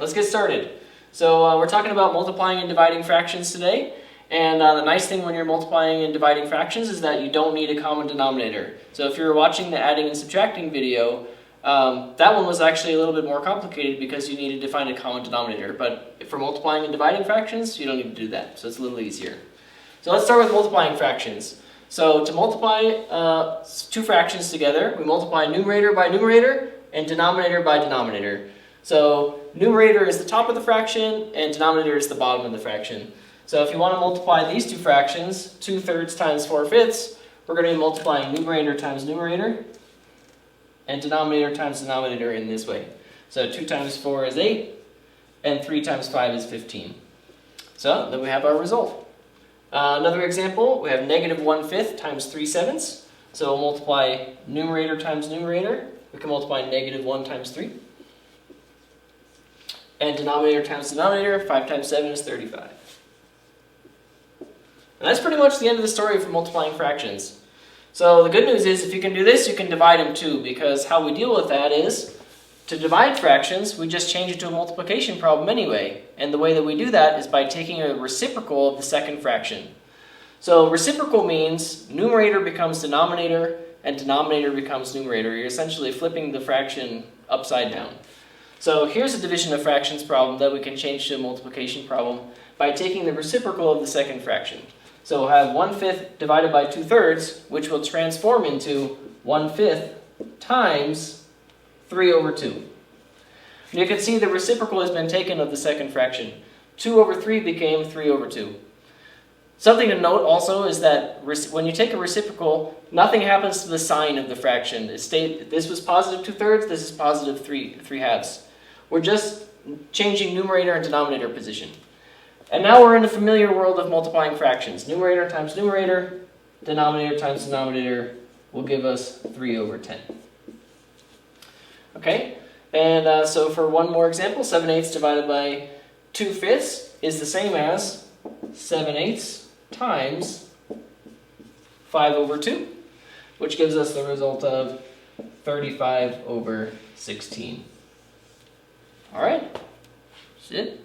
let's get started. So we're talking about multiplying and dividing fractions today. And the nice thing when you're multiplying and dividing fractions is that you don't need a common denominator. So if you're watching the adding and subtracting video, that one was actually a little bit more complicated because you needed to find a common denominator. But for multiplying and dividing fractions, you don't need to do that. So it's a little easier. So let's start with multiplying fractions. So to multiply two fractions together, we multiply numerator by numerator and denominator by denominator. So numerator is the top of the fraction and denominator is the bottom of the fraction. So if you want to multiply these two fractions, 2/3 times 4/5, we're going to be multiplying numerator times numerator and denominator times denominator in this way. So 2 times 4 is 8 and 3 times 5 is 15. So then we have our result. Another example, we have negative 1/5 times 3/7. So we'll multiply numerator times numerator. We can multiply negative 1 times 3. And denominator times denominator, 5 times 7 is 35. And that's pretty much the end of the story for multiplying fractions. So the good news is if you can do this, you can divide them too, because how we deal with that is, to divide fractions, we just change it to a multiplication problem anyway. And the way that we do that is by taking a reciprocal of the second fraction. So reciprocal means numerator becomes denominator and denominator becomes numerator. You're essentially flipping the fraction upside down. So here's a division of fractions problem that we can change to a multiplication problem by taking the reciprocal of the second fraction. So we'll have 1/5 divided by 2/3, which will transform into 1/5 times 3/2. And you can see the reciprocal has been taken of the second fraction. 2/3 became 3/2. Something to note also is that when you take a reciprocal, nothing happens to the sign of the fraction. This was positive 2/3, this is positive 3/2. We're just changing numerator and denominator position. And now we're in the familiar world of multiplying fractions. Numerator times numerator, denominator times denominator will give us 3/10. Okay, and so for one more example, 7/8 divided by 2/5 is the same as 7/8 times 5/2, which gives us the result of 35/16. All right, that's it.